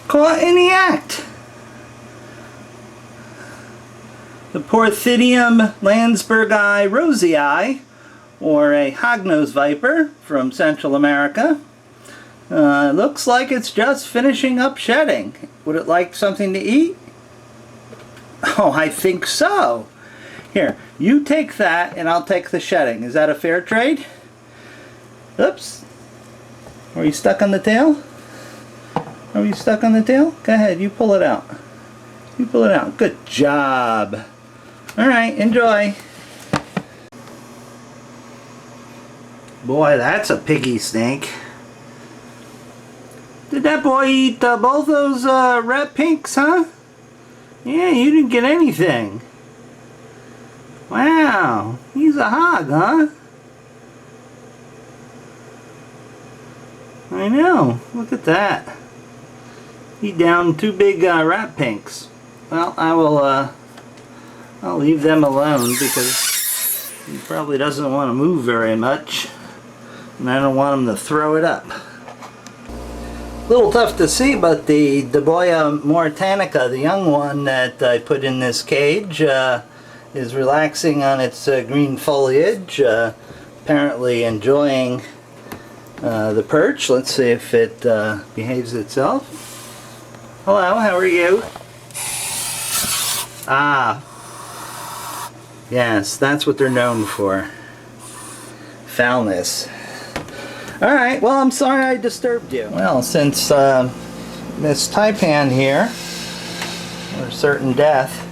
Caught in the act. The Porthidium landsbergi rosei, or a hognose viper from Central America. Looks like it's just finishing up shedding. Would it like something to eat? Oh, I think so. Here, you take that and I'll take the shedding. Is that a fair trade? Oops. Are you stuck on the tail? Are you stuck on the tail? Go ahead, you pull it out. You pull it out. Good job. Alright, enjoy. Boy, that's a piggy snake. Did that boy eat both those rat pinks, huh? Yeah, you didn't get anything. Wow, he's a hog, huh? I know, look at that. He downed 2 big rat pinks. Well, I'll leave them alone because he probably doesn't want to move very much. And I don't want him to throw it up. A little tough to see, but the Daboia Mauritanica, the young one that I put in this cage, is relaxing on its green foliage, apparently enjoying the perch. Let's see if it behaves itself. Hello, how are you? Ah, yes, that's what they're known for. Foulness. Alright, well, I'm sorry I disturbed you. Well, since Miss Taipan here, or certain death.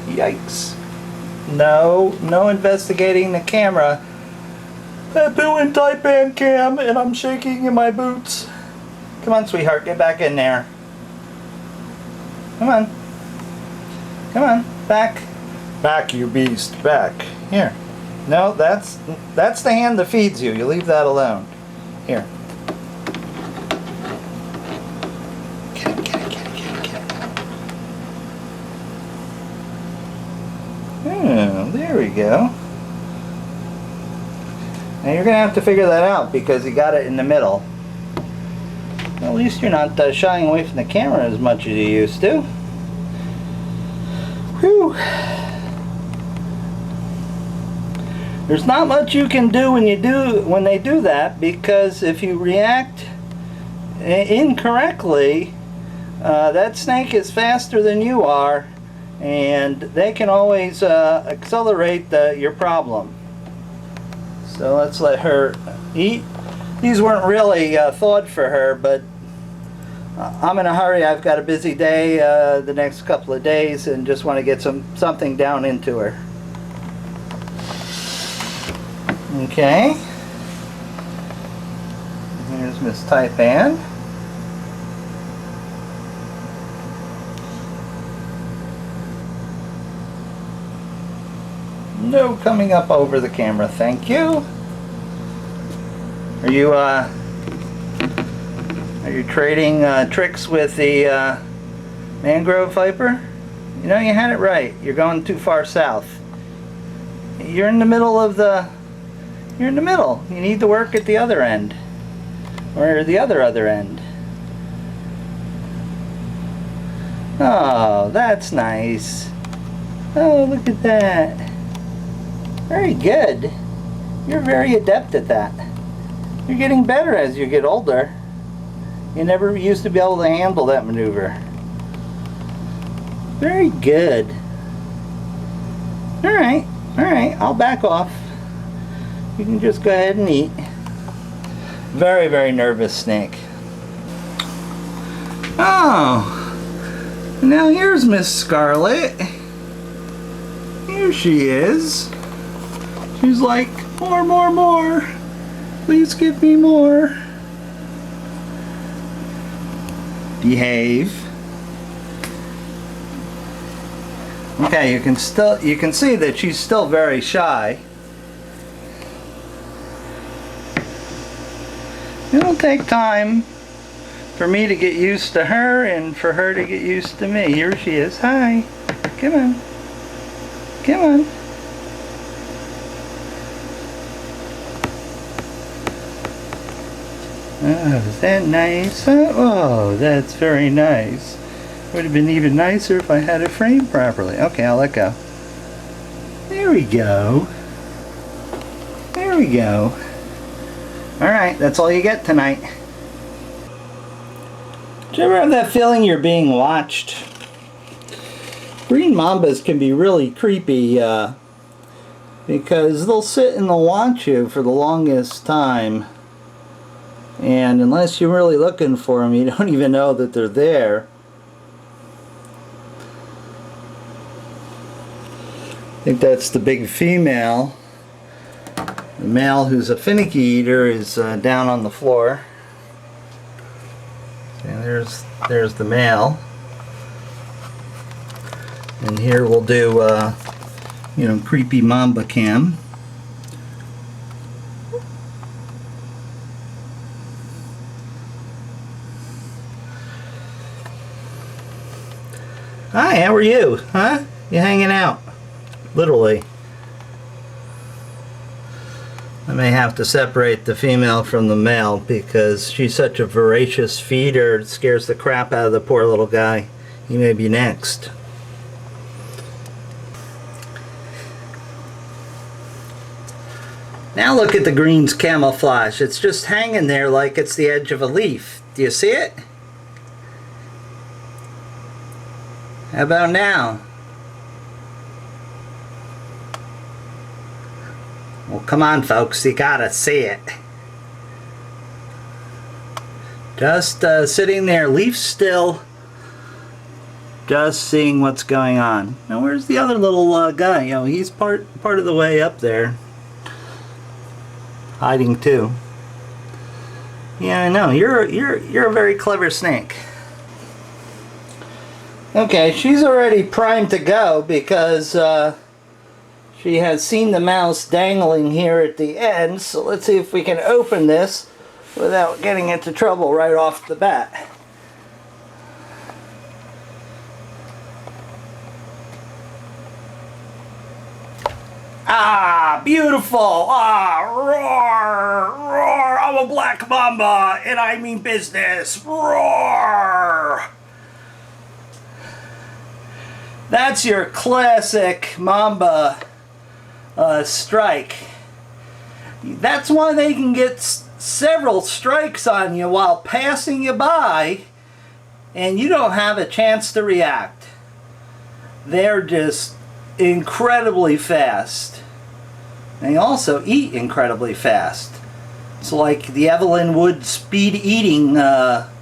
Yikes. No investigating the camera. I'm doing Taipan cam and I'm shaking in my boots. Come on, sweetheart, get back in there. Come on. Come on, back. Back, you beast, back. Here. No, that's the hand that feeds you. You leave that alone. Here. Get it. Oh, there we go. Now you're going to have to figure that out because you got it in the middle. Well, at least you're not shying away from the camera as much as you used to. Whew. There's not much you can do when they do that, because if you react incorrectly, that snake is faster than you are, and they can always accelerate your problem. So let's let her eat. These weren't really thawed for her, but I'm in a hurry. I've got a busy day the next couple of days and just want to get something down into her. Okay. Here's Miss Taipan. No coming up over the camera, thank you. Are you trading tricks with the mangrove viper? You know, you had it right. You're going too far south. You're in the middle of the... You're in the middle. You need to work at the other end. Or the other end. Oh, that's nice. Oh, look at that. Very good. You're very adept at that. You're getting better as you get older. You never used to be able to handle that maneuver. Very good. Alright, I'll back off. You can just go ahead and eat. Very, very nervous snake. Oh, now here's Miss Scarlet. Here she is. She's like, more. Please give me more. Behave. Okay, you can see that she's still very shy. It'll take time for me to get used to her and for her to get used to me. Here she is. Hi. Come on. Come on. Oh, is that nice? Oh, that's very nice. Would have been even nicer if I had it framed properly. Okay, I'll let go. There we go. There we go. Alright, that's all you get tonight. Do you ever have that feeling you're being watched? Green mambas can be really creepy because they'll sit and they'll watch you for the longest time. And unless you're really looking for them, you don't even know that they're there. I think that's the big female. The male, who's a finicky eater, is down on the floor. And there's the male. And here we'll do, you know, creepy mamba cam. Hi, how are you? Huh? You hanging out? Literally. I may have to separate the female from the male because she's such a voracious feeder. It scares the crap out of the poor little guy. He may be next. Now look at the green's camouflage. It's just hanging there like it's the edge of a leaf. Do you see it? How about now? Well, come on, folks. You gotta see it. Just sitting there, leaf still. Just seeing what's going on. Now, where's the other little guy? You know, he's part of the way up there. Hiding too. Yeah, I know. You're a very clever snake. Okay, she's already primed to go because she has seen the mouse dangling here at the end. So let's see if we can open this without getting into trouble right off the bat. Ah, beautiful! Ah, roar! Roar! I'm a black mamba, and I mean business! Roar! That's your classic mamba strike. That's why they can get several strikes on you while passing you by, and you don't have a chance to react. They're just incredibly fast. They also eat incredibly fast. It's like the Evelyn Wood speed eating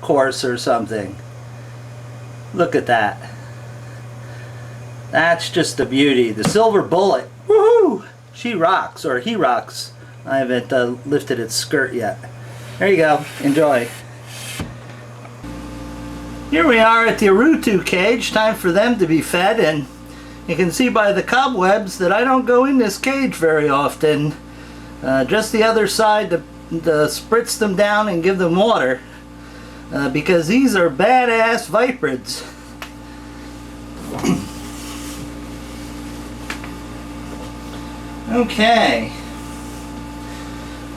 course or something. Look at that. That's just a beauty. The silver bullet. Woohoo! She rocks, or he rocks. I haven't lifted its skirt yet. There you go. Enjoy. Here we are at the Arutu cage. Time for them to be fed, and you can see by the cobwebs that I don't go in this cage very often. Just the other side to spritz them down and give them water. Because these are badass viperids. Okay.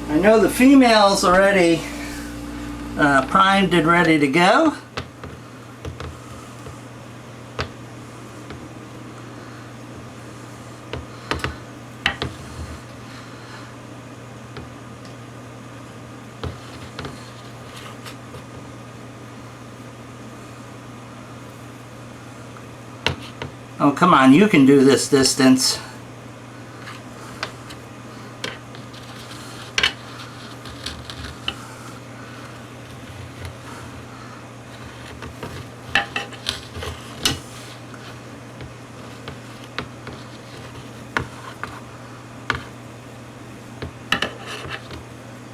I know the female's already primed and ready to go. Oh, come on, you can do this distance.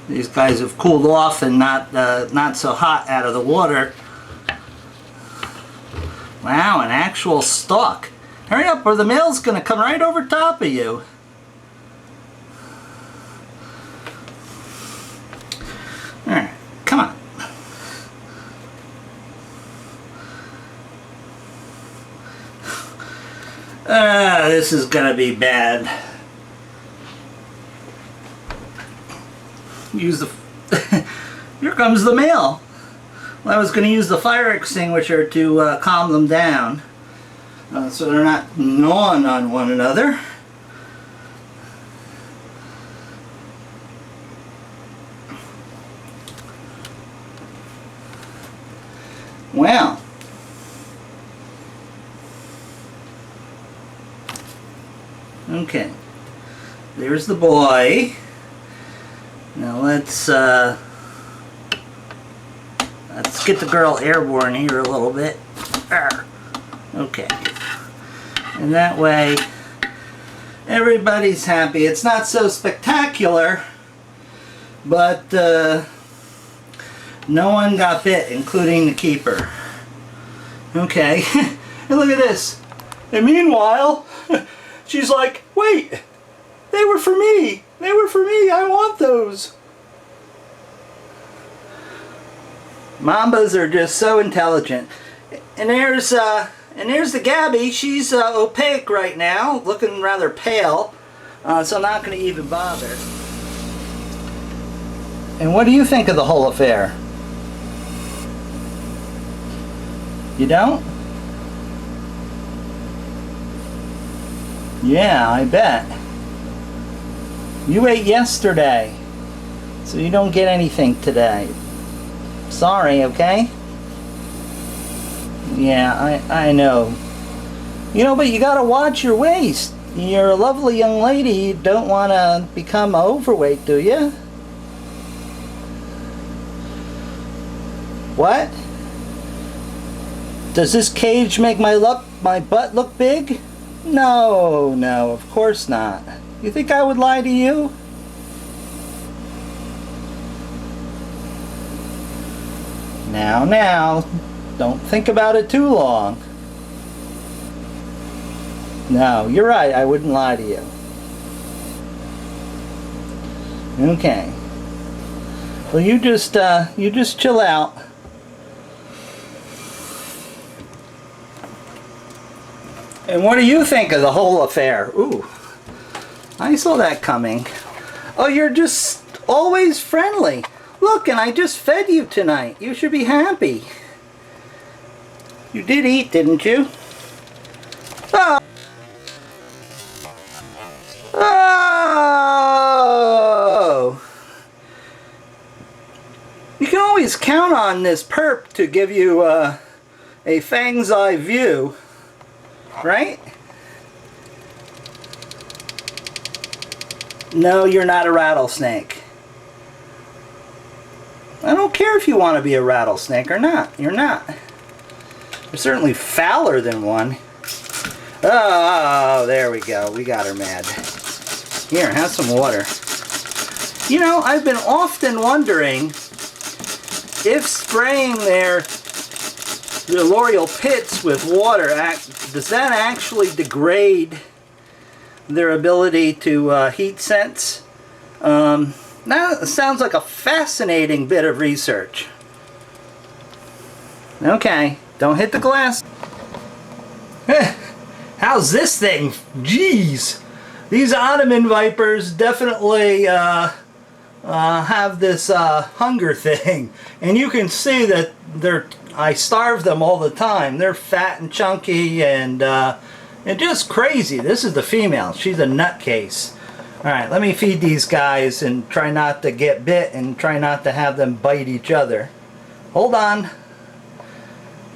These guys have cooled off and not so hot out of the water. Wow, an actual stalk. Hurry up or the male's going to come right over top of you. Alright, come on. This is going to be bad. Use the... You're comes the male. Well, I was going to use the fire extinguisher to calm them down so they're not gnawing on one another. Well, okay, there's the boy. Now let's get the girl airborne here a little bit. Okay, and that way everybody's happy. It's not so spectacular, but no one got bit, including the keeper. Okay, and look at this. And meanwhile, she's like, wait, they were for me. They were for me. I want those. Mambas are just so intelligent. And there's the Gabby. She's opaque right now, looking rather pale. So I'm not going to even bother. And what do you think of the whole affair? You don't? Yeah, I bet. You ate yesterday, so you don't get anything today. Sorry, okay? Yeah, I know. You know, but you gotta watch your waist. You're a lovely young lady. You don't want to become overweight, do you? What? Does this cage make my butt look big? No, no, of course not. You think I would lie to you? Now, don't think about it too long. No, you're right, I wouldn't lie to you. Okay. Well, you just chill out. And what do you think of the whole affair? Ooh, I saw that coming. Oh, you're just always friendly. Look, and I just fed you tonight. You should be happy. You did eat, didn't you? Oh! Oh! You can always count on this perp to give you a fang's eye view. Right? No, you're not a rattlesnake. I don't care if you want to be a rattlesnake or not. You're not. You're certainly fouler than one. Oh, there we go. We got her mad. Here, have some water. You know, I've been often wondering if spraying the L'Oreal pits with water, does that actually degrade their ability to heat sense? That sounds like a fascinating bit of research. Okay, don't hit the glass. How's this thing? Jeez! These Otoman vipers definitely have this hunger thing. And you can see that I starve them all the time. They're fat and chunky and just crazy. This is the female. She's a nutcase. Alright, let me feed these guys and try not to get bit and try not to have them bite each other. Hold on.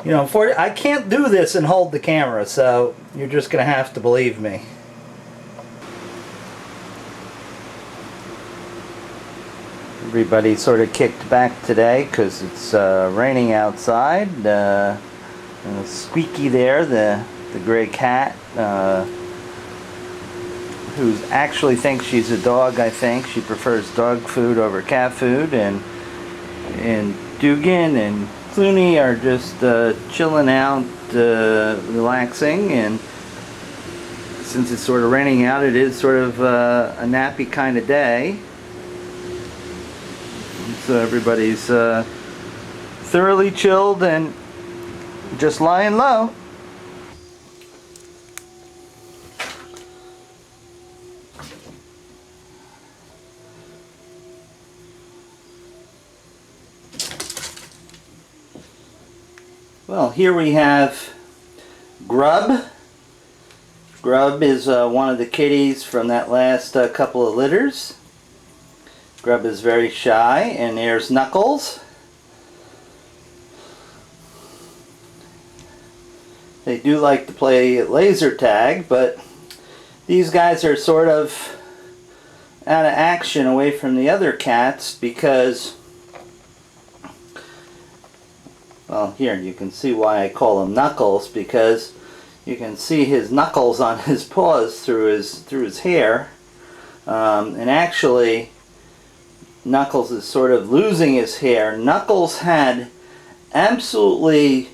You know, I can't do this and hold the camera, so you're just going to have to believe me. Everybody sort of kicked back today because it's raining outside. And Squeaky there, the gray cat, who actually thinks she's a dog, I think. She prefers dog food over cat food. And Dugan and Clooney are just chilling out, relaxing. And since it's sort of raining out, it is sort of a nappy kind of day. So everybody's thoroughly chilled and just lying low. Well, here we have Grub. Grub is one of the kitties from that last couple of litters. Grub is very shy, and there's Knuckles. They do like to play laser tag, but these guys are sort of out of action away from the other cats because, well, here you can see why I call him Knuckles, because you can see his knuckles on his paws through his hair, and actually Knuckles is sort of losing his hair. Knuckles had absolutely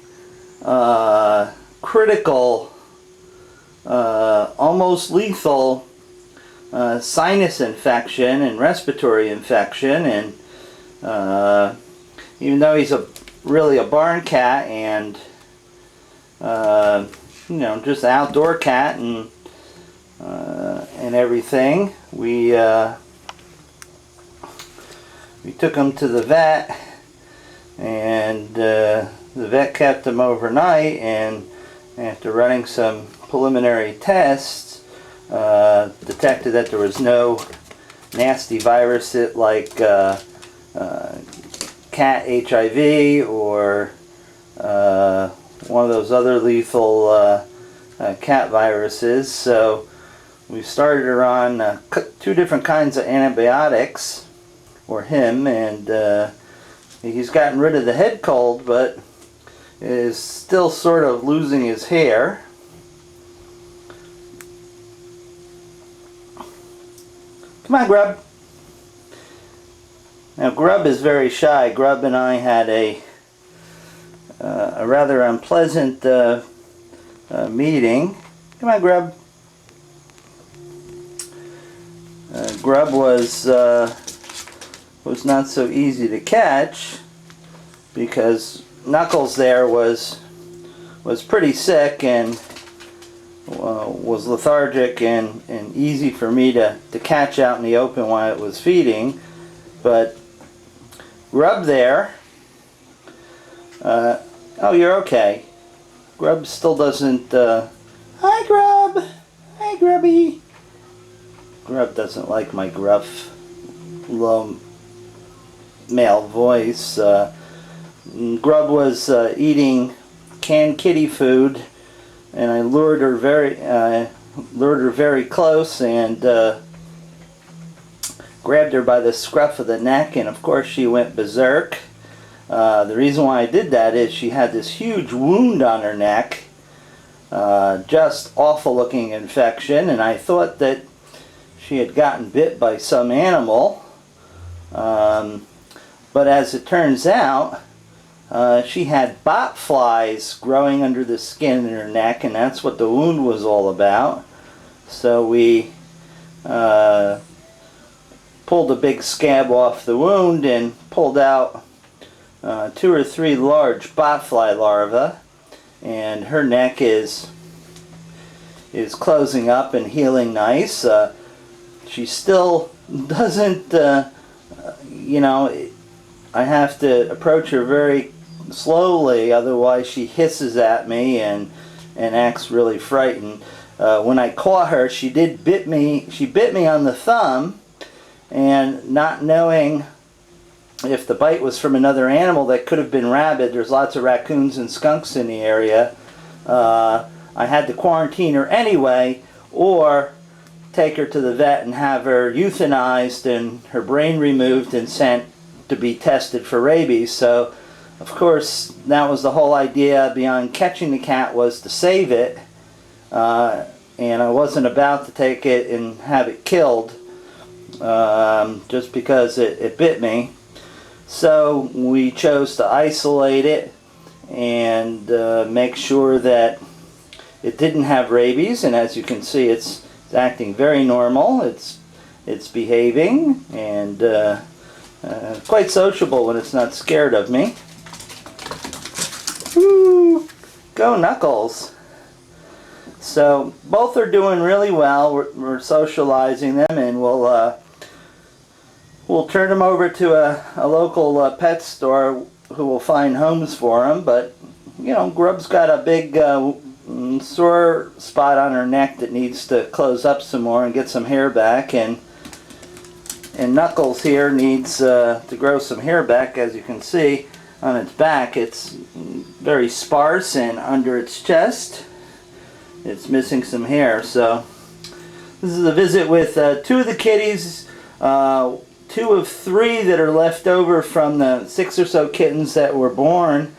critical, almost lethal sinus infection and respiratory infection, and even though he's really a barn cat and you know, just an outdoor cat and everything, we took him to the vet, and the vet kept him overnight, and after running some preliminary tests, detected that there was no nasty virus like cat HIV or one of those other lethal cat viruses. So we started her on 2 different kinds of antibiotics, or him, and he's gotten rid of the head cold, but is still sort of losing his hair. Come on, Grub. Now, Grub is very shy. Grub and I had a rather unpleasant meeting. Come on, Grub. Grub was not so easy to catch because Knuckles there was pretty sick and was lethargic and easy for me to catch out in the open while it was feeding. But Grub there, oh, you're okay. Grub still doesn't, hi Grub! Hi Grubby! Grub doesn't like my gruff, low male voice. Grub was eating canned kitty food, and I lured her very close and grabbed her by the scruff of the neck, and of course she went berserk. The reason why I did that is she had this huge wound on her neck, just awful looking infection, and I thought that she had gotten bit by some animal, but as it turns out, she had bot flies growing under the skin in her neck, and that's what the wound was all about. So we pulled a big scab off the wound and pulled out 2 or 3 large botfly larvae, and her neck is closing up and healing nice. She still doesn't, you know, I have to approach her very slowly, otherwise she hisses at me and acts really frightened. When I caught her, she bit me on the thumb, and not knowing if the bite was from another animal that could have been rabid, there's lots of raccoons and skunks in the area, I had to quarantine her anyway, or take her to the vet and have her euthanized and her brain removed and sent to be tested for rabies. So of course that was the whole idea beyond catching the cat, was to save it, and I wasn't about to take it and have it killed just because it bit me. So we chose to isolate it and make sure that it didn't have rabies, and as you can see, it's acting very normal. It's behaving and quite sociable when it's not scared of me. Woo! Go Knuckles! So both are doing really well. We're socializing them, and we'll turn them over to a local pet store who will find homes for them. But you know, Grub's got a big sore spot on her neck that needs to close up some more and get some hair back, and Knuckles here needs to grow some hair back. As you can see on its back, it's very sparse, and under its chest it's missing some hair. So this is a visit with 2 of the kitties, 2 of 3 that are left over from the 6 or so kittens that were born.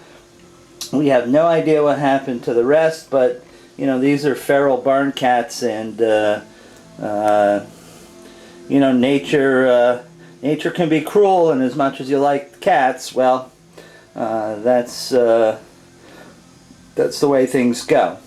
We have no idea what happened to the rest, but you know, these are feral barn cats, and you know, nature can be cruel, and as much as you like cats, well, that's the way things go.